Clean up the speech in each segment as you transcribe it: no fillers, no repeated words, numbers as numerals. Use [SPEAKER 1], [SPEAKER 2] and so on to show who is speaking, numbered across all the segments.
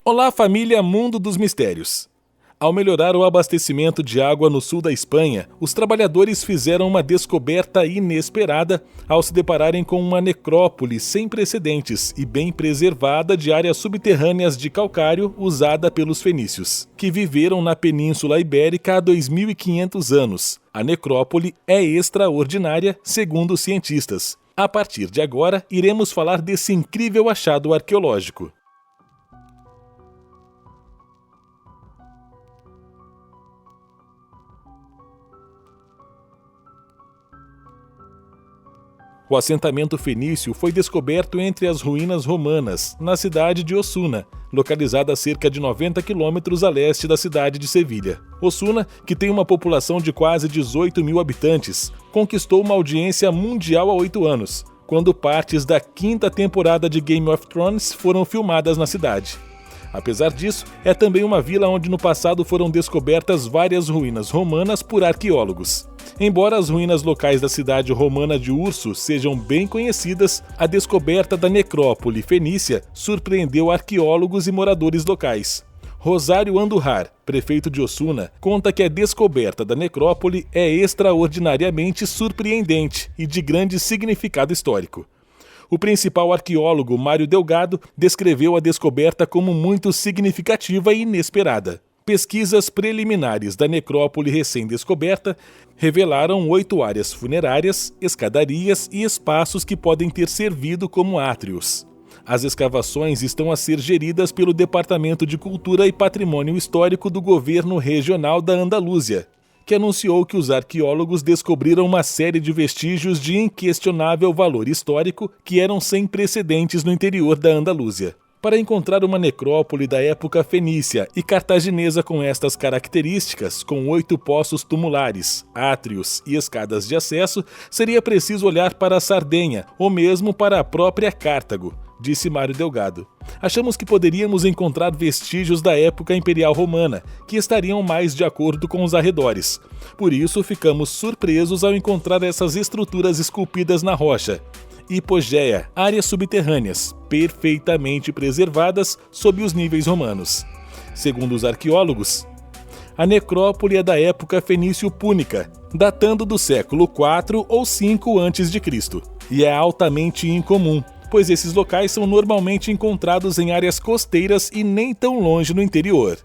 [SPEAKER 1] Olá, família Mundo dos Mistérios! Ao melhorar o abastecimento de água no sul da Espanha, os trabalhadores fizeram uma descoberta inesperada ao se depararem com uma necrópole sem precedentes e bem preservada de áreas subterrâneas de calcário usada pelos fenícios, que viveram na Península Ibérica há 2.500 anos. A necrópole é extraordinária, segundo os cientistas. A partir de agora, iremos falar desse incrível achado arqueológico. O assentamento fenício foi descoberto entre as ruínas romanas, na cidade de Osuna, localizada a cerca de 90 quilômetros a leste da cidade de Sevilha. Osuna, que tem uma população de quase 18 mil habitantes, conquistou uma audiência mundial há 8 anos, quando partes da 5ª temporada de Game of Thrones foram filmadas na cidade. Apesar disso, é também uma vila onde no passado foram descobertas várias ruínas romanas por arqueólogos. Embora as ruínas locais da cidade romana de Urso sejam bem conhecidas, a descoberta da necrópole fenícia surpreendeu arqueólogos e moradores locais. Rosário Andújar, prefeito de Osuna, conta que a descoberta da necrópole é extraordinariamente surpreendente e de grande significado histórico. O principal arqueólogo, Mário Delgado, descreveu a descoberta como muito significativa e inesperada. Pesquisas preliminares da necrópole recém-descoberta revelaram 8 áreas funerárias, escadarias e espaços que podem ter servido como átrios. As escavações estão a ser geridas pelo Departamento de Cultura e Patrimônio Histórico do Governo Regional da Andaluzia, que anunciou que os arqueólogos descobriram uma série de vestígios de inquestionável valor histórico que eram sem precedentes no interior da Andaluzia. Para encontrar uma necrópole da época fenícia e cartaginesa com estas características, com 8 poços tumulares, átrios e escadas de acesso, seria preciso olhar para a Sardenha ou mesmo para a própria Cartago, disse Mário Delgado. Achamos que poderíamos encontrar vestígios da época imperial romana, que estariam mais de acordo com os arredores. Por isso, ficamos surpresos ao encontrar essas estruturas esculpidas na rocha. Hipogéia, áreas subterrâneas, perfeitamente preservadas sob os níveis romanos. Segundo os arqueólogos, a necrópole é da época fenício-púnica, datando do século IV ou V a.C., e é altamente incomum, pois esses locais são normalmente encontrados em áreas costeiras e nem tão longe no interior.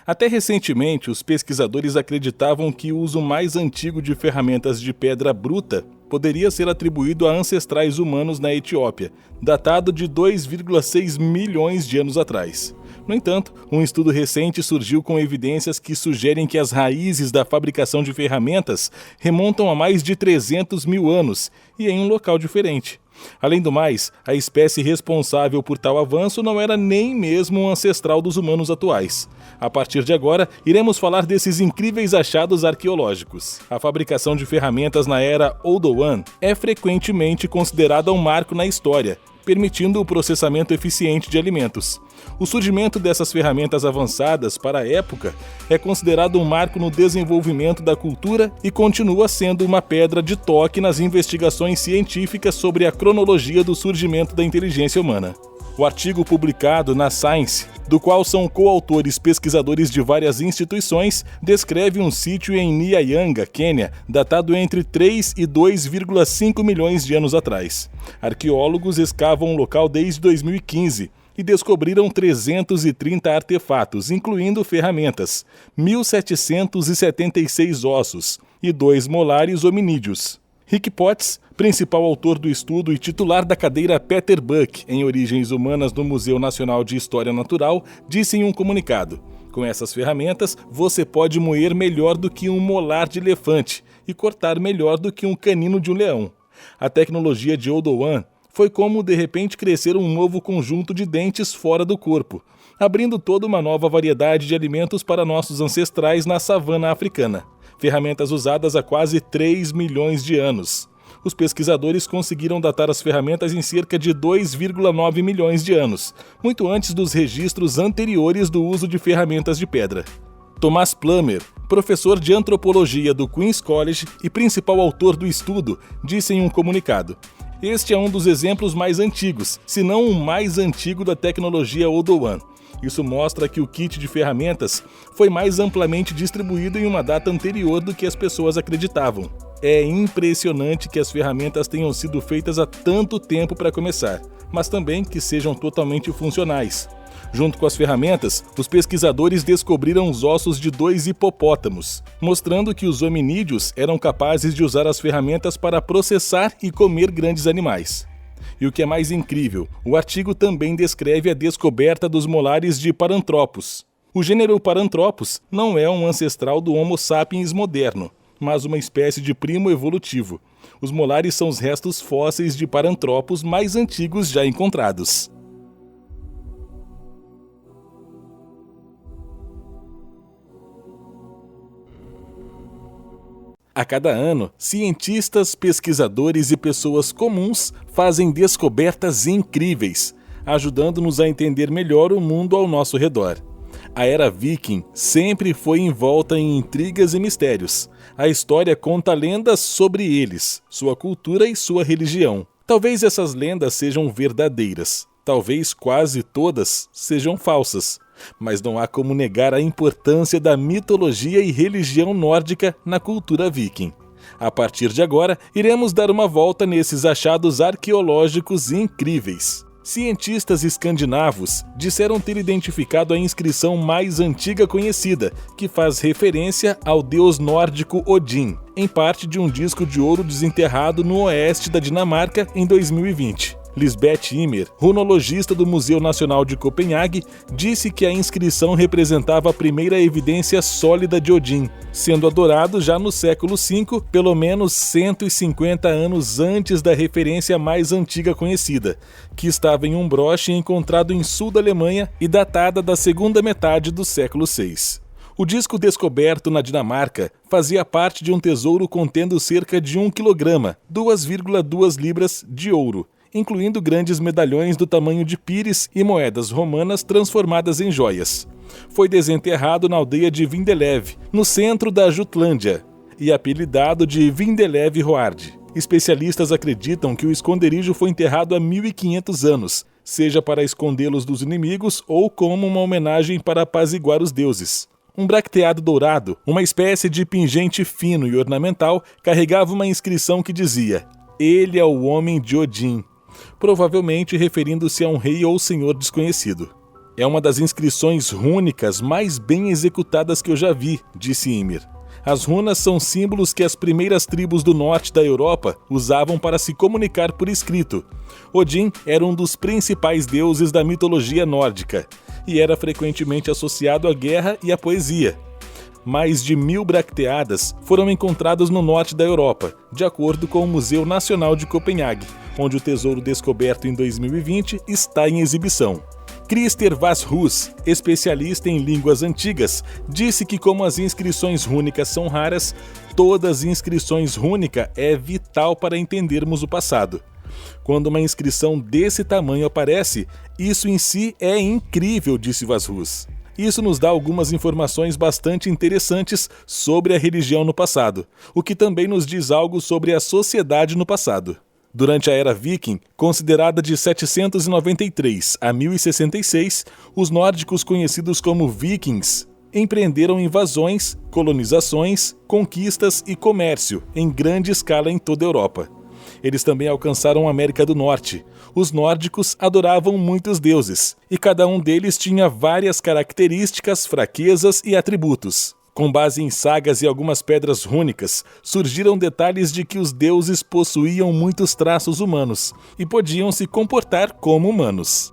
[SPEAKER 1] Até recentemente, os pesquisadores acreditavam que o uso mais antigo de ferramentas de pedra bruta poderia ser atribuído a ancestrais humanos na Etiópia, datado de 2,6 milhões de anos atrás. No entanto, um estudo recente surgiu com evidências que sugerem que as raízes da fabricação de ferramentas remontam a mais de 300 mil anos e em um local diferente. Além do mais, a espécie responsável por tal avanço não era nem mesmo um ancestral dos humanos atuais. A partir de agora, iremos falar desses incríveis achados arqueológicos. A fabricação de ferramentas na era Oldowan é frequentemente considerada um marco na história, permitindo o processamento eficiente de alimentos. O surgimento dessas ferramentas avançadas para a época é considerado um marco no desenvolvimento da cultura e continua sendo uma pedra de toque nas investigações científicas sobre a cronologia do surgimento da inteligência humana. O artigo publicado na Science, do qual são coautores pesquisadores de várias instituições, descreve um sítio em Nyayanga, Quênia, datado entre 3 e 2,5 milhões de anos atrás. Arqueólogos escavam o local desde 2015 e descobriram 330 artefatos, incluindo ferramentas, 1.776 ossos e 2 molares hominídeos. Rick Potts, principal autor do estudo e titular da cadeira Peter Buck em Origens Humanas no Museu Nacional de História Natural, disse em um comunicado: "Com essas ferramentas, você pode moer melhor do que um molar de elefante e cortar melhor do que um canino de um leão." A tecnologia de Oldowan foi como, de repente, crescer um novo conjunto de dentes fora do corpo, abrindo toda uma nova variedade de alimentos para nossos ancestrais na savana africana. Ferramentas usadas há quase 3 milhões de anos. Os pesquisadores conseguiram datar as ferramentas em cerca de 2,9 milhões de anos, muito antes dos registros anteriores do uso de ferramentas de pedra. Thomas Plummer, professor de antropologia do Queen's College e principal autor do estudo, disse em um comunicado: Este é um dos exemplos mais antigos, se não o mais antigo da tecnologia Odoan. Isso mostra que o kit de ferramentas foi mais amplamente distribuído em uma data anterior do que as pessoas acreditavam. É impressionante que as ferramentas tenham sido feitas há tanto tempo para começar, mas também que sejam totalmente funcionais. Junto com as ferramentas, os pesquisadores descobriram os ossos de 2 hipopótamos, mostrando que os hominídeos eram capazes de usar as ferramentas para processar e comer grandes animais. E o que é mais incrível, o artigo também descreve a descoberta dos molares de Paranthropus. O gênero Paranthropus não é um ancestral do Homo sapiens moderno, mas uma espécie de primo evolutivo. Os molares são os restos fósseis de Paranthropus mais antigos já encontrados. A cada ano, cientistas, pesquisadores e pessoas comuns fazem descobertas incríveis, ajudando-nos a entender melhor o mundo ao nosso redor. A era Viking sempre foi envolta em intrigas e mistérios. A história conta lendas sobre eles, sua cultura e sua religião. Talvez essas lendas sejam verdadeiras, talvez quase todas sejam falsas. Mas não há como negar a importância da mitologia e religião nórdica na cultura viking. A partir de agora, iremos dar uma volta nesses achados arqueológicos incríveis. Cientistas escandinavos disseram ter identificado a inscrição mais antiga conhecida, que faz referência ao deus nórdico Odin, em parte de um disco de ouro desenterrado no oeste da Dinamarca em 2020. Lisbeth Immer, runologista do Museu Nacional de Copenhague, disse que a inscrição representava a primeira evidência sólida de Odin, sendo adorado já no século V, pelo menos 150 anos antes da referência mais antiga conhecida, que estava em um broche encontrado em sul da Alemanha e datada da segunda metade do século VI. O disco descoberto na Dinamarca fazia parte de um tesouro contendo cerca de 1 quilograma, 2,2 libras de ouro, incluindo grandes medalhões do tamanho de pires e moedas romanas transformadas em joias. Foi desenterrado na aldeia de Vindelev, no centro da Jutlândia, e apelidado de Vindelev Hoard. Especialistas acreditam que o esconderijo foi enterrado há 1500 anos, seja para escondê-los dos inimigos ou como uma homenagem para apaziguar os deuses. Um bracteado dourado, uma espécie de pingente fino e ornamental, carregava uma inscrição que dizia: "Ele é o homem de Odin", provavelmente referindo-se a um rei ou senhor desconhecido. "É uma das inscrições rúnicas mais bem executadas que eu já vi", disse Ymir. As runas são símbolos que as primeiras tribos do norte da Europa usavam para se comunicar por escrito. Odin era um dos principais deuses da mitologia nórdica e era frequentemente associado à guerra e à poesia. Mais de 1000 bracteadas foram encontradas no norte da Europa, de acordo com o Museu Nacional de Copenhague, onde o tesouro descoberto em 2020 está em exibição. Christer Vasshus, especialista em línguas antigas, disse que como as inscrições rúnicas são raras, todas as inscrições rúnicas é vital para entendermos o passado. Quando uma inscrição desse tamanho aparece, isso em si é incrível, disse Vasshus. Isso nos dá algumas informações bastante interessantes sobre a religião no passado, o que também nos diz algo sobre a sociedade no passado. Durante a Era Viking, considerada de 793 a 1066, os nórdicos conhecidos como vikings empreenderam invasões, colonizações, conquistas e comércio em grande escala em toda a Europa. Eles também alcançaram a América do Norte. Os nórdicos adoravam muitos deuses, e cada um deles tinha várias características, fraquezas e atributos. Com base em sagas e algumas pedras rúnicas, surgiram detalhes de que os deuses possuíam muitos traços humanos e podiam se comportar como humanos.